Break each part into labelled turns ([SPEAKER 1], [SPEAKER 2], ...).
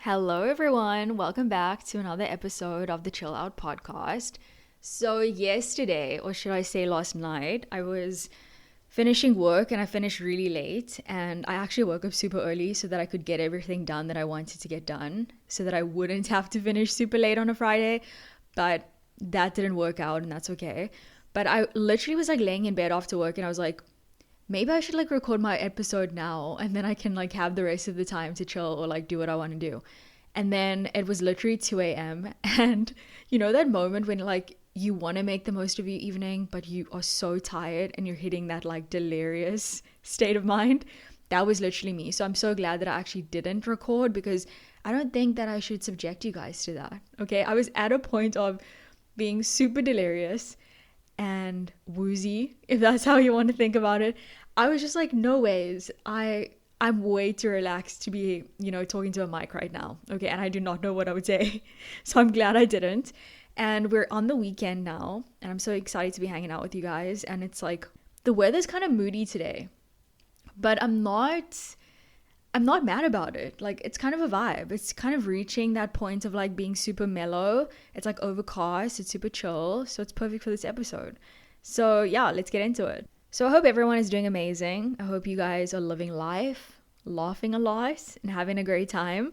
[SPEAKER 1] Hello, everyone. Welcome back to another episode of the Chill Out podcast. So, yesterday, or should I say last night, I was finishing work and I finished really late. And I actually woke up super early so that I could get everything done that I wanted to get done, so that I wouldn't have to finish super late on a Friday. But that didn't work out, and that's okay. But I literally was like laying in bed after work and I was like, maybe I should like record my episode now and then I can like have the rest of the time to chill or like do what I want to do. And then it was literally 2 a.m. And you know that moment when like you want to make the most of your evening, but you are so tired and you're hitting that like delirious state of mind? That was literally me. So I'm so glad that I actually didn't record because I don't think that I should subject you guys to that. Okay. I was at a point of being super delirious and woozy, if that's how you want to think about it. I was just like, no ways. I'm way too relaxed to be, talking to a mic right now. Okay, and I do not know what I would say. So I'm glad I didn't. And we're on the weekend now, and I'm so excited to be hanging out with you guys. And it's like the weather's kind of moody today, but I'm not mad about it. Like, it's kind of a vibe. It's kind of reaching that point of like being super mellow. It's like overcast, it's super chill. So it's perfect for this episode. So yeah, let's get into it. So I hope everyone is doing amazing. I hope you guys are living life, laughing a lot, and having a great time.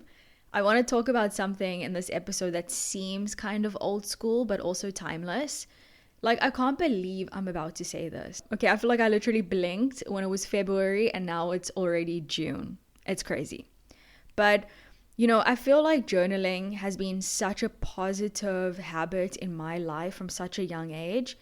[SPEAKER 1] I want to talk about something in this episode that seems kind of old school, but also timeless. Like, I can't believe I'm about to say this. Okay, I feel like I literally blinked when it was February and now it's already June. It's crazy. But, I feel like journaling has been such a positive habit in my life from such a young age.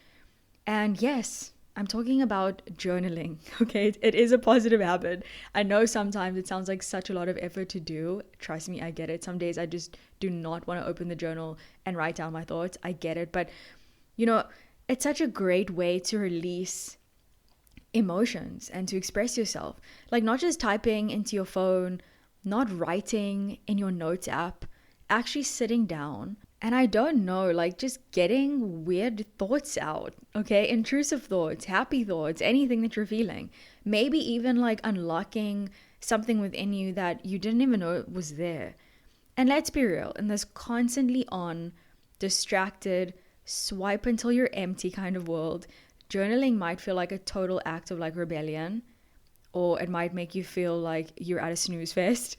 [SPEAKER 1] And yes, I'm talking about journaling, okay? It is a positive habit. I know sometimes it sounds like such a lot of effort to do. Trust me, I get it. Some days I just do not want to open the journal and write down my thoughts. I get it. But, it's such a great way to release emotions and to express yourself. Like, not just typing into your phone, not writing in your notes app, actually sitting down. And I don't know, like just getting weird thoughts out, okay? Intrusive thoughts, happy thoughts, anything that you're feeling. Maybe even like unlocking something within you that you didn't even know was there. And let's be real, in this constantly on, distracted, swipe until you're empty kind of world, journaling might feel like a total act of like rebellion, or it might make you feel like you're at a snooze fest.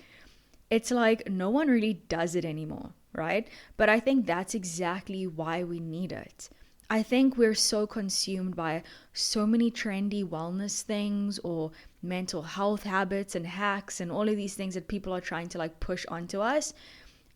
[SPEAKER 1] It's like no one really does it anymore, right? But I think that's exactly why we need it. I think we're so consumed by so many trendy wellness things or mental health habits and hacks and all of these things that people are trying to like push onto us.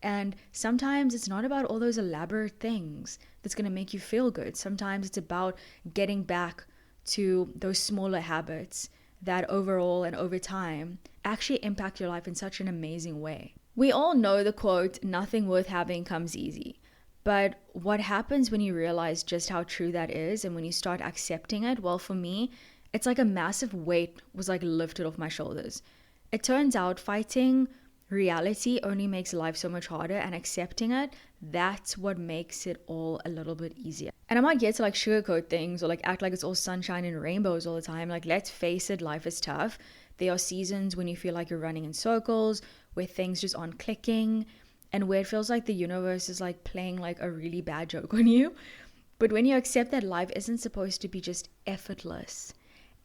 [SPEAKER 1] And sometimes it's not about all those elaborate things that's going to make you feel good. Sometimes it's about getting back to those smaller habits that overall and over time actually impact your life in such an amazing way. We all know the quote, nothing worth having comes easy. But what happens when you realize just how true that is and when you start accepting it? Well, for me, it's like a massive weight was like lifted off my shoulders. It turns out fighting reality only makes life so much harder, and accepting it, that's what makes it all a little bit easier. And I'm not here to like sugarcoat things or like act like it's all sunshine and rainbows all the time. Like, let's face it, life is tough. There are seasons when you feel like you're running in circles, where things just aren't clicking, and where it feels like the universe is like playing like a really bad joke on you. But when you accept that life isn't supposed to be just effortless,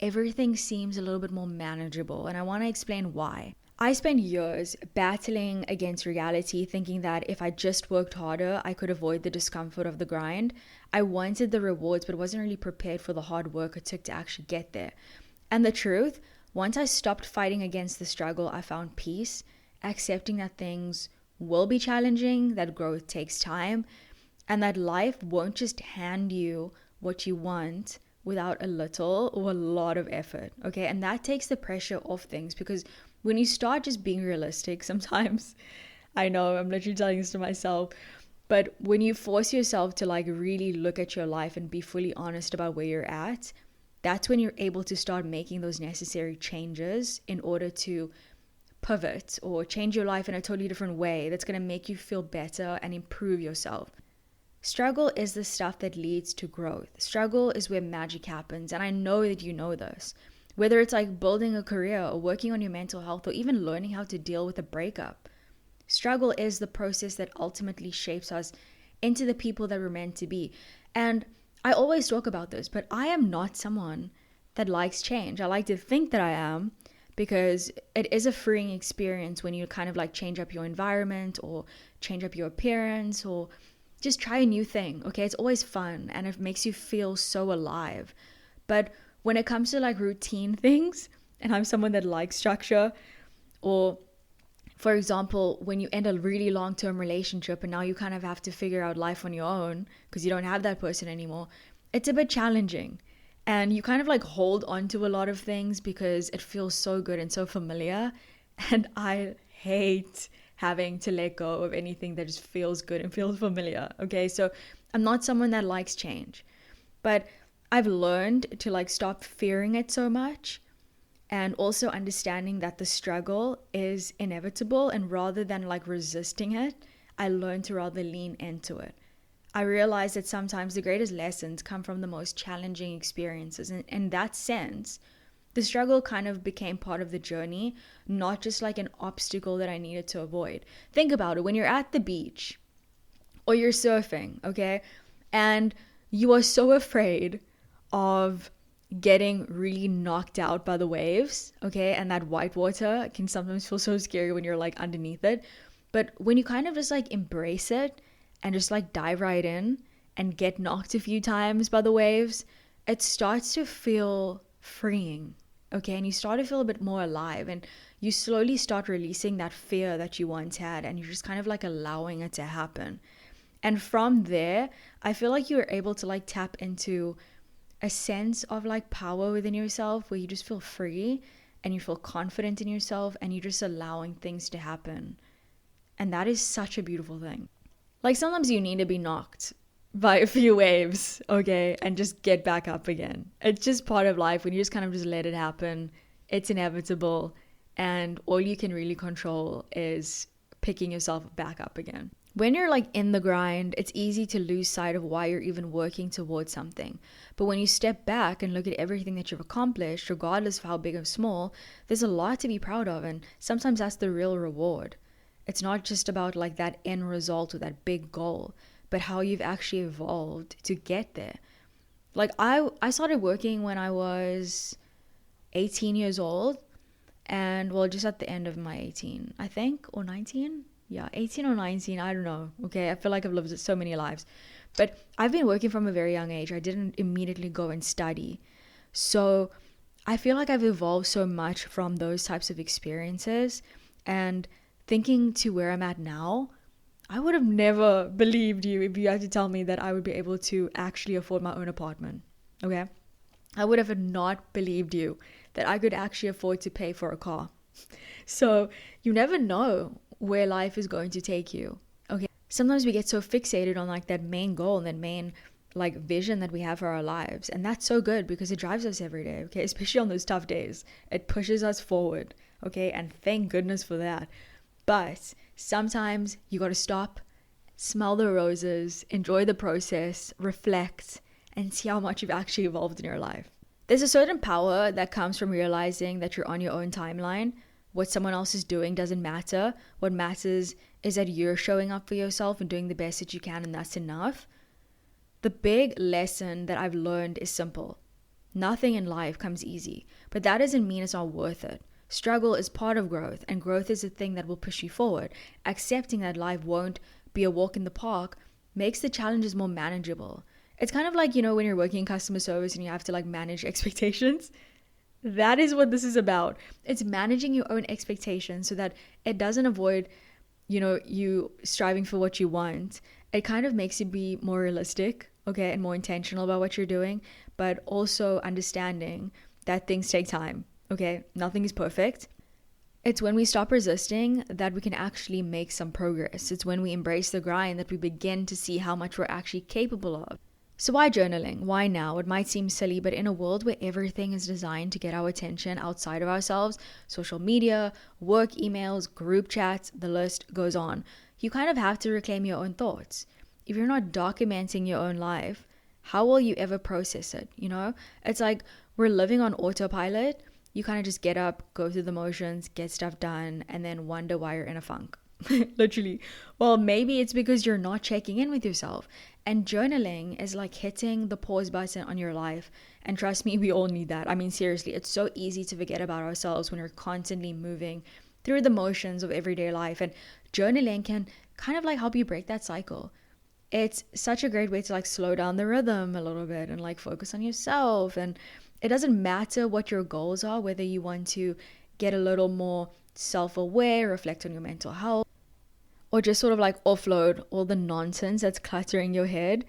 [SPEAKER 1] everything seems a little bit more manageable. And I want to explain why. I spent years battling against reality, thinking that if I just worked harder, I could avoid the discomfort of the grind. I wanted the rewards, but wasn't really prepared for the hard work it took to actually get there. And the truth, once I stopped fighting against the struggle, I found peace, accepting that things will be challenging, that growth takes time, and that life won't just hand you what you want without a little or a lot of effort, okay? And that takes the pressure off things, because when you start just being realistic, sometimes, I know I'm literally telling this to myself, but when you force yourself to like really look at your life and be fully honest about where you're at, that's when you're able to start making those necessary changes in order to pivot or change your life in a totally different way that's going to make you feel better and improve yourself. Struggle is the stuff that leads to growth. Struggle is where magic happens, and I know that you know this. Whether it's like building a career or working on your mental health or even learning how to deal with a breakup, Struggle is the process that ultimately shapes us into the people that we're meant to be. And I always talk about this, but I am not someone that likes change. I like to think that I am, because it is a freeing experience when you kind of like change up your environment or change up your appearance or just try a new thing. Okay, it's always fun and it makes you feel so alive. But when it comes to like routine things, and I'm someone that likes structure, or for example, when you end a really long-term relationship and now you kind of have to figure out life on your own because you don't have that person anymore, it's a bit challenging. And you kind of like hold on to a lot of things because it feels so good and so familiar. And I hate having to let go of anything that just feels good and feels familiar. Okay, so I'm not someone that likes change, but I've learned to like stop fearing it so much, and also understanding that the struggle is inevitable, and rather than like resisting it, I learned to rather lean into it. I realized that sometimes the greatest lessons come from the most challenging experiences, and in that sense the struggle kind of became part of the journey, not just like an obstacle that I needed to avoid. Think about it: when you're at the beach or you're surfing, okay, and you are so afraid of getting really knocked out by the waves, okay, and that white water can sometimes feel so scary when you're like underneath it. But when you kind of just like embrace it and just like dive right in and get knocked a few times by the waves, it starts to feel freeing, okay, and you start to feel a bit more alive, and you slowly start releasing that fear that you once had, and you're just kind of like allowing it to happen. And from there, I feel like you're able to like tap into a sense of like power within yourself, where you just feel free and you feel confident in yourself and you're just allowing things to happen. And that is such a beautiful thing. Like sometimes you need to be knocked by a few waves, okay, and just get back up again. It's just part of life when you just kind of just let it happen. It's inevitable, and all you can really control is picking yourself back up again. When you're like in the grind, it's easy to lose sight of why you're even working towards something. But when you step back and look at everything that you've accomplished, regardless of how big or small, there's a lot to be proud of, and sometimes that's the real reward. It's not just about like that end result or that big goal, but how you've actually evolved to get there. Like I started working when I was 18 years old, and well, just at the end of my 18, I think, or 19. Yeah, 18 or 19, I don't know. Okay, I feel like I've lived so many lives. But I've been working from a very young age. I didn't immediately go and study. So I feel like I've evolved so much from those types of experiences. And thinking to where I'm at now, I would have never believed you if you had to tell me that I would be able to actually afford my own apartment. Okay? I would have not believed you that I could actually afford to pay for a car. So you never know where life is going to take you. Okay. Sometimes we get so fixated on like that main goal and that main like vision that we have for our lives. And that's so good because it drives us every day. Okay. Especially on those tough days. It pushes us forward. Okay. And thank goodness for that. But sometimes you got to stop, smell the roses, enjoy the process, reflect, and see how much you've actually evolved in your life. There's a certain power that comes from realizing that you're on your own timeline. What someone else is doing doesn't matter. What matters is that you're showing up for yourself and doing the best that you can, and that's enough. The big lesson that I've learned is simple. Nothing in life comes easy, but that doesn't mean it's not worth it. Struggle is part of growth, and growth is the thing that will push you forward. Accepting that life won't be a walk in the park makes the challenges more manageable. It's kind of like, when you're working in customer service and you have to like manage expectations. That is what this is about. It's managing your own expectations so that it doesn't avoid, you striving for what you want. It kind of makes you be more realistic, okay, and more intentional about what you're doing, but also understanding that things take time, okay? Nothing is perfect. It's when we stop resisting that we can actually make some progress. It's when we embrace the grind that we begin to see how much we're actually capable of. So why journaling? Why now? It might seem silly, but in a world where everything is designed to get our attention outside of ourselves, social media, work emails, group chats, the list goes on, you kind of have to reclaim your own thoughts. If you're not documenting your own life, how will you ever process it? It's like we're living on autopilot. You kind of just get up, go through the motions, get stuff done, and then wonder why you're in a funk. Literally. Well, maybe it's because you're not checking in with yourself. And journaling is like hitting the pause button on your life. And trust me, we all need that. I mean, seriously, it's so easy to forget about ourselves when we're constantly moving through the motions of everyday life. And journaling can kind of like help you break that cycle. It's such a great way to like slow down the rhythm a little bit and like focus on yourself. And it doesn't matter what your goals are, whether you want to get a little more self-aware, reflect on your mental health, or just sort of like offload all the nonsense that's cluttering your head.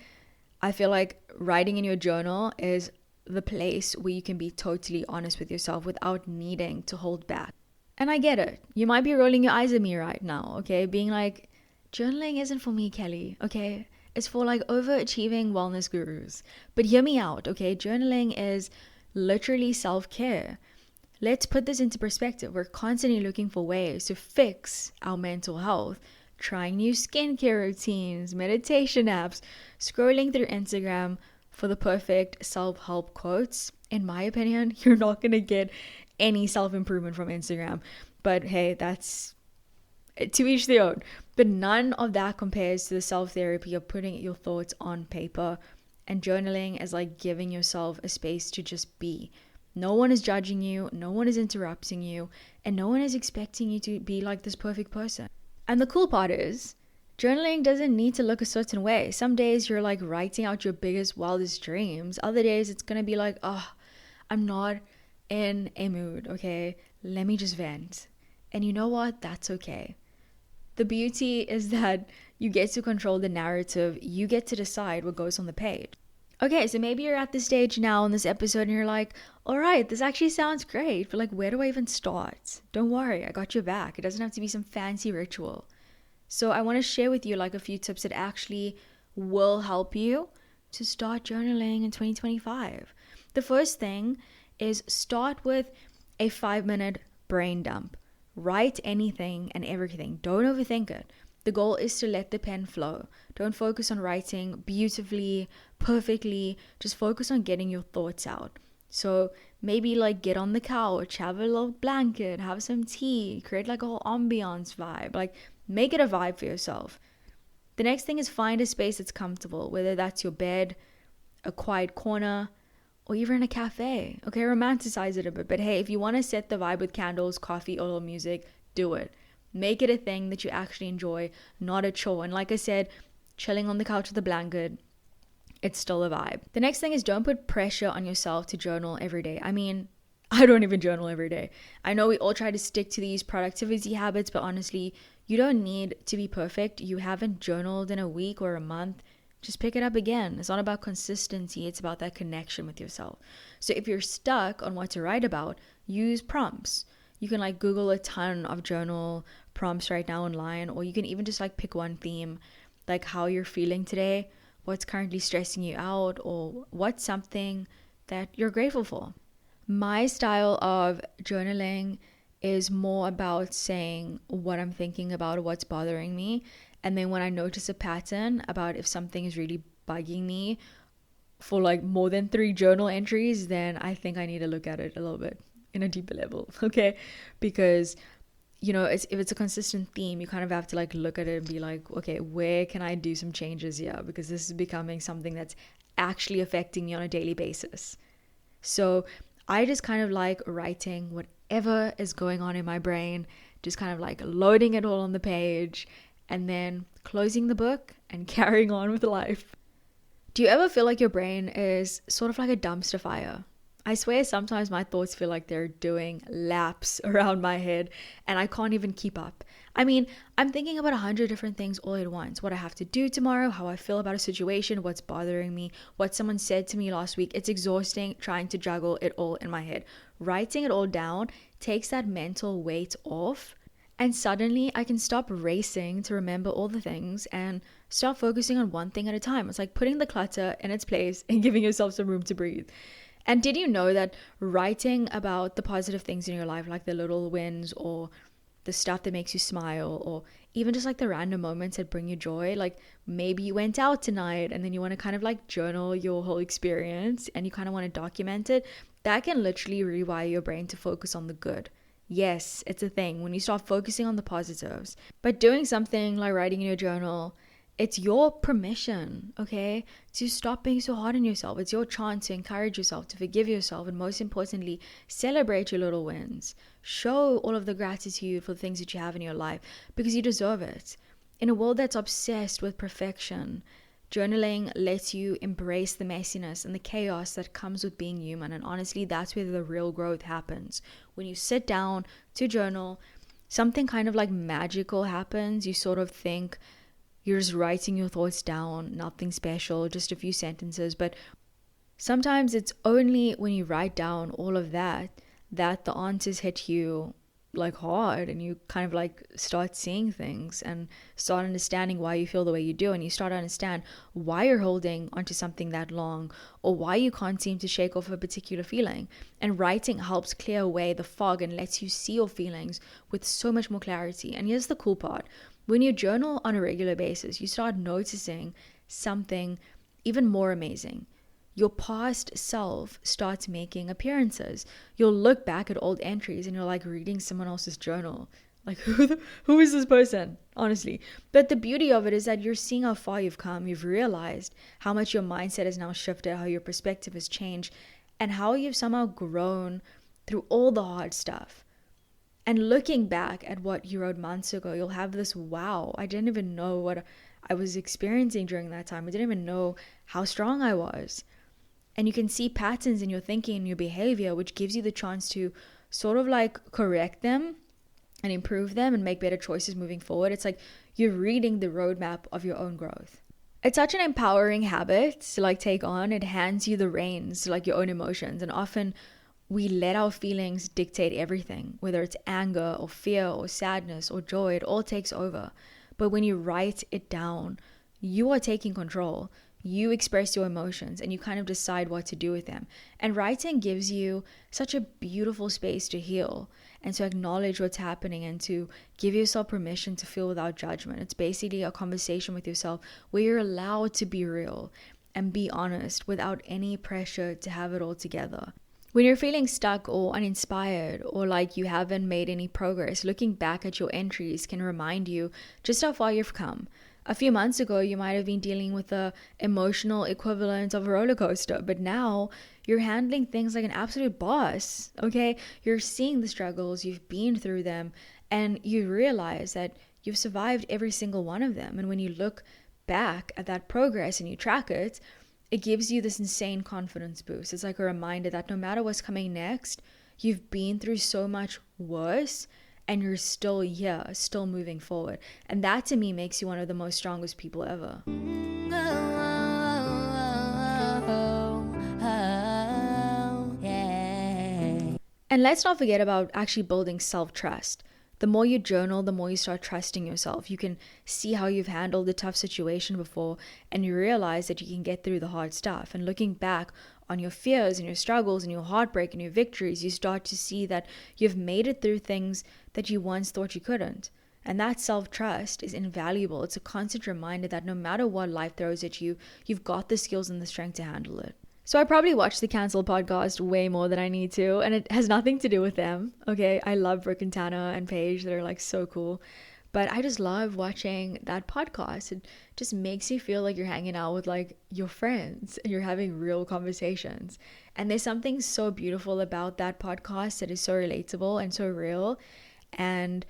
[SPEAKER 1] I feel like writing in your journal is the place where you can be totally honest with yourself without needing to hold back. And I get it. You might be rolling your eyes at me right now, okay? Being like, journaling isn't for me, Kelly, okay? It's for like overachieving wellness gurus. But hear me out, okay? Journaling is literally self-care. Let's put this into perspective. We're constantly looking for ways to fix our mental health, trying new skincare routines, meditation apps, scrolling through Instagram for the perfect self-help quotes. In my opinion, you're not going to get any self-improvement from Instagram. But hey, that's to each their own. But none of that compares to the self-therapy of putting your thoughts on paper. And journaling is like giving yourself a space to just be. No one is judging you, no one is interrupting you, and no one is expecting you to be like this perfect person. And the cool part is, journaling doesn't need to look a certain way. Some days you're like writing out your biggest, wildest dreams. Other days it's gonna be like, oh, I'm not in a mood, okay? Let me just vent. And you know what? That's okay. The beauty is that you get to control the narrative. You get to decide what goes on the page. Okay, so maybe you're at this stage now in this episode and you're like, all right, this actually sounds great, but like, where do I even start? Don't worry, I got your back. It doesn't have to be some fancy ritual. So I want to share with you like a few tips that actually will help you to start journaling in 2025. The first thing is start with a 5-minute brain dump. Write anything and everything. Don't overthink it. The goal is to let the pen flow. Don't focus on writing beautifully, perfectly. Just focus on getting your thoughts out. So maybe like get on the couch, have a little blanket, have some tea, create like a whole ambiance vibe. Like make it a vibe for yourself. The next thing is find a space that's comfortable, whether that's your bed, a quiet corner, or even a cafe. Okay, romanticize it a bit. But hey, if you want to set the vibe with candles, coffee, or little music, do it. Make it a thing that you actually enjoy, not a chore. And like I said, chilling on the couch with a blanket, it's still a vibe. The next thing is don't put pressure on yourself to journal every day. I mean, I don't even journal every day. I know we all try to stick to these productivity habits, but honestly, you don't need to be perfect. You haven't journaled in a week or a month. Just pick it up again. It's not about consistency. It's about that connection with yourself. So if you're stuck on what to write about, use prompts. You can like Google a ton of journal prompts right now online, or you can even just like pick one theme, like how you're feeling today, what's currently stressing you out, or what's something that you're grateful for. My style of journaling is more about saying what I'm thinking about, what's bothering me. And then when I notice a pattern about if something is really bugging me for like more than 3 journal entries, then I think I need to look at it a little bit in a deeper level, okay? Because, you know, if it's a consistent theme, you kind of have to like look at it and be like, okay, where can I do some changes here? Because this is becoming something that's actually affecting me on a daily basis. So I just kind of like writing whatever is going on in my brain, just kind of like loading it all on the page and then closing the book and carrying on with life. Do you ever feel like your brain is sort of like a dumpster fire? I swear sometimes my thoughts feel like they're doing laps around my head and I can't even keep up. I mean, I'm thinking about 100 different things all at once. What I have to do tomorrow, how I feel about a situation, what's bothering me, what someone said to me last week. It's exhausting trying to juggle it all in my head. Writing it all down takes that mental weight off, and suddenly I can stop racing to remember all the things and start focusing on one thing at a time. It's like putting the clutter in its place and giving yourself some room to breathe. And did you know that writing about the positive things in your life, like the little wins or the stuff that makes you smile, or even just like the random moments that bring you joy, like maybe you went out tonight and then you want to kind of like journal your whole experience and you kind of want to document it, that can literally rewire your brain to focus on the good Yes, it's a thing. When you start focusing on the positives, but doing something like writing in your journal, it's your permission, okay, to stop being so hard on yourself. It's your chance to encourage yourself, to forgive yourself, and most importantly, celebrate your little wins. Show all of the gratitude for the things that you have in your life because you deserve it. In a world that's obsessed with perfection, journaling lets you embrace the messiness and the chaos that comes with being human. And honestly, that's where the real growth happens. When you sit down to journal, something kind of like magical happens. You sort of think you're just writing your thoughts down, nothing special, just a few sentences. But sometimes it's only when you write down all of that that the answers hit you like hard, and you kind of like start seeing things and start understanding why you feel the way you do, and you start to understand why you're holding onto something that long, or why you can't seem to shake off a particular feeling. And writing helps clear away the fog and lets you see your feelings with so much more clarity. And here's the cool part: when you journal on a regular basis, you start noticing something even more amazing. Your past self starts making appearances. You'll look back at old entries and you're like reading someone else's journal. Like, who is this person? Honestly. But the beauty of it is that you're seeing how far you've come. You've realized how much your mindset has now shifted, how your perspective has changed, and how you've somehow grown through all the hard stuff. And looking back at what you wrote months ago, you'll have this, wow, I didn't even know what I was experiencing during that time. I didn't even know how strong I was. And you can see patterns in your thinking and your behavior, which gives you the chance to sort of like correct them and improve them and make better choices moving forward. It's like you're reading the roadmap of your own growth. It's such an empowering habit to like take on. It hands you the reins to like your own emotions. And often we let our feelings dictate everything, whether it's anger or fear or sadness or joy, it all takes over. But when you write it down, you are taking control. You express your emotions and you kind of decide what to do with them. And writing gives you such a beautiful space to heal and to acknowledge what's happening and to give yourself permission to feel without judgment. It's basically a conversation with yourself where you're allowed to be real and be honest without any pressure to have it all together. When you're feeling stuck or uninspired or like you haven't made any progress, looking back at your entries can remind you just how far you've come. A few months ago, you might have been dealing with the emotional equivalent of a roller coaster, but now you're handling things like an absolute boss, okay? You're seeing the struggles, you've been through them, and you realize that you've survived every single one of them. And when you look back at that progress and you track it, it gives you this insane confidence boost. It's like a reminder that no matter what's coming next, you've been through so much worse and you're still here, still moving forward. And that to me makes you one of the most strongest people ever. And let's not forget about actually building self-trust. The more you journal, the more you start trusting yourself. You can see how you've handled a tough situation before, and you realize that you can get through the hard stuff. And looking back on your fears and your struggles and your heartbreak and your victories, you start to see that you've made it through things that you once thought you couldn't. And that self-trust is invaluable. It's a constant reminder that no matter what life throws at you, you've got the skills and the strength to handle it. So I probably watch the Cancel podcast way more than I need to, and it has nothing to do with them, okay? I love Brooke and Tana and Paige. They're like so cool. But I just love watching that podcast. It just makes you feel like you're hanging out with like your friends and you're having real conversations. And there's something so beautiful about that podcast that is so relatable and so real. And,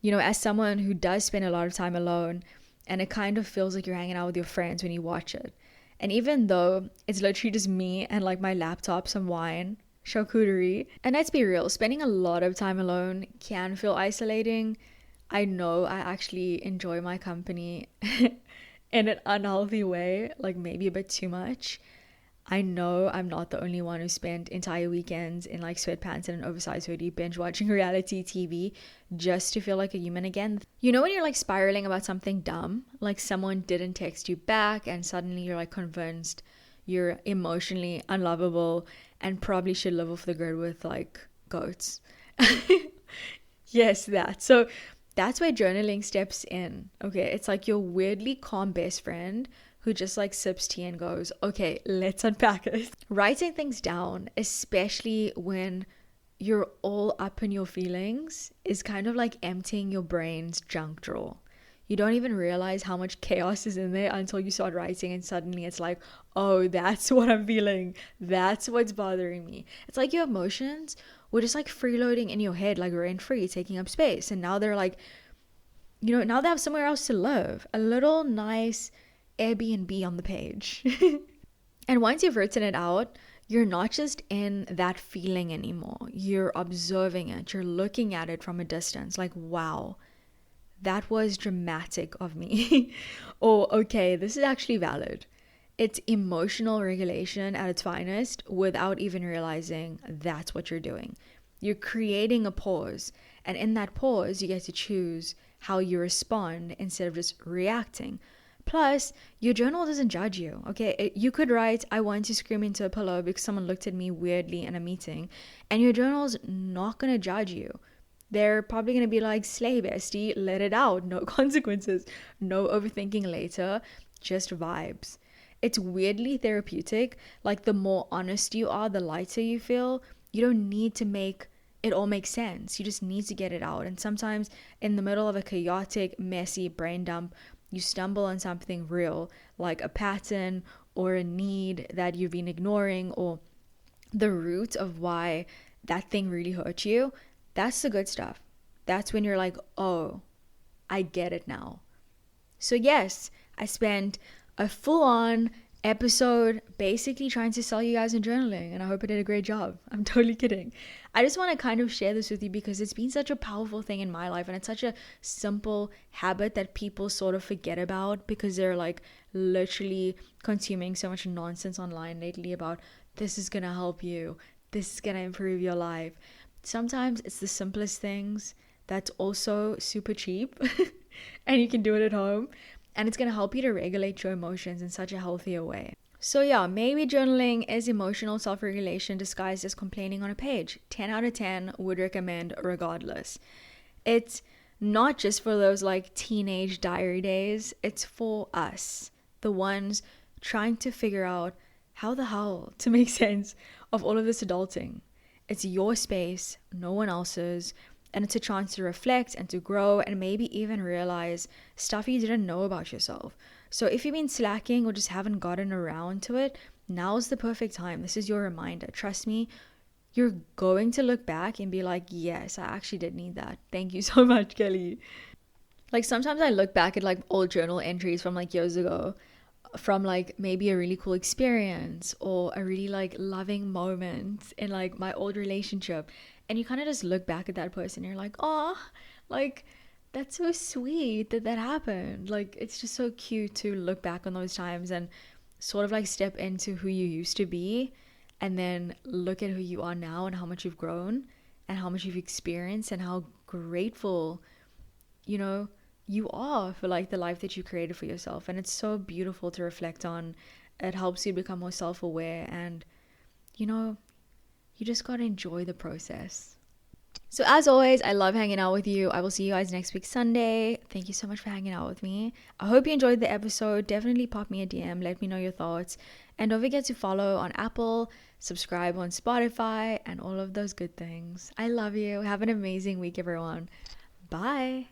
[SPEAKER 1] you know, as someone who does spend a lot of time alone, and it kind of feels like you're hanging out with your friends when you watch it. And even though it's literally just me and like my laptop, some wine, charcuterie, and let's be real, spending a lot of time alone can feel isolating. I know I actually enjoy my company in an unhealthy way, like maybe a bit too much. I know I'm not the only one who spent entire weekends in like sweatpants and an oversized hoodie binge watching reality TV just to feel like a human again. You know when you're like spiraling about something dumb, like someone didn't text you back and suddenly you're like convinced you're emotionally unlovable and probably should live off the grid with like goats. Yes, that. So that's where journaling steps in. Okay, it's like your weirdly calm best friend who just like sips tea and goes, okay, let's unpack it. Writing things down, especially when you're all up in your feelings is kind of like emptying your brain's junk drawer. You don't even realize how much chaos is in there until you start writing, and suddenly it's like, oh, that's what I'm feeling. That's what's bothering me. It's like your emotions were just like freeloading in your head, like rent free, taking up space. And now they're like, now they have somewhere else to live. A little nice Airbnb on the page. And once you've written it out, you're not just in that feeling anymore. You're observing it. You're looking at it from a distance, like, wow, that was dramatic of me. Or, okay, this is actually valid. It's emotional regulation at its finest without even realizing that's what you're doing. You're creating a pause. And in that pause, you get to choose how you respond instead of just reacting. Plus, your journal doesn't judge you, okay? You could write, I want to scream into a pillow because someone looked at me weirdly in a meeting, and your journal's not going to judge you. They're probably going to be like, slay bestie, let it out, no consequences, no overthinking later, just vibes. It's weirdly therapeutic. Like, the more honest you are, the lighter you feel. You don't need to make it all make sense. You just need to get it out. And sometimes in the middle of a chaotic, messy brain dump, you stumble on something real, like a pattern or a need that you've been ignoring, or the root of why that thing really hurt you. That's the good stuff. That's when you're like, oh, I get it now. So yes, I spent a full-on episode basically trying to sell you guys in journaling, and I hope I did a great job. I'm totally kidding. I just want to kind of share this with you because it's been such a powerful thing in my life, and it's such a simple habit that people sort of forget about because they're like literally consuming so much nonsense online lately about this is gonna help you, this is gonna improve your life. Sometimes it's the simplest things that's also super cheap and you can do it at home, and it's going to help you to regulate your emotions in such a healthier way. So yeah, maybe journaling is emotional self-regulation disguised as complaining on a page. 10 out of 10 would recommend regardless. It's not just for those like teenage diary days. It's for us, the ones trying to figure out how the hell to make sense of all of this adulting. It's your space, no one else's. And it's a chance to reflect and to grow and maybe even realize stuff you didn't know about yourself. So if you've been slacking or just haven't gotten around to it, now's the perfect time. This is your reminder. Trust me, you're going to look back and be like, yes, I actually did need that. Thank you so much, Kelly. Like sometimes I look back at like old journal entries from like years ago, from like maybe a really cool experience or a really like loving moment in like my old relationship, and you kind of just look back at that person and you're like, oh, like that's so sweet that that happened. Like it's just so cute to look back on those times and sort of like step into who you used to be and then look at who you are now and how much you've grown and how much you've experienced and how grateful you are for like the life that you created for yourself. And it's so beautiful to reflect on. It helps you become more self-aware, and you just gotta enjoy the process. So as always, I love hanging out with you. I will see you guys next week Sunday. Thank you so much for hanging out with me. I hope you enjoyed the episode. Definitely pop me a DM, let me know your thoughts, and don't forget to follow on Apple, subscribe on Spotify, and all of those good things. I love you. Have an amazing week, everyone. Bye.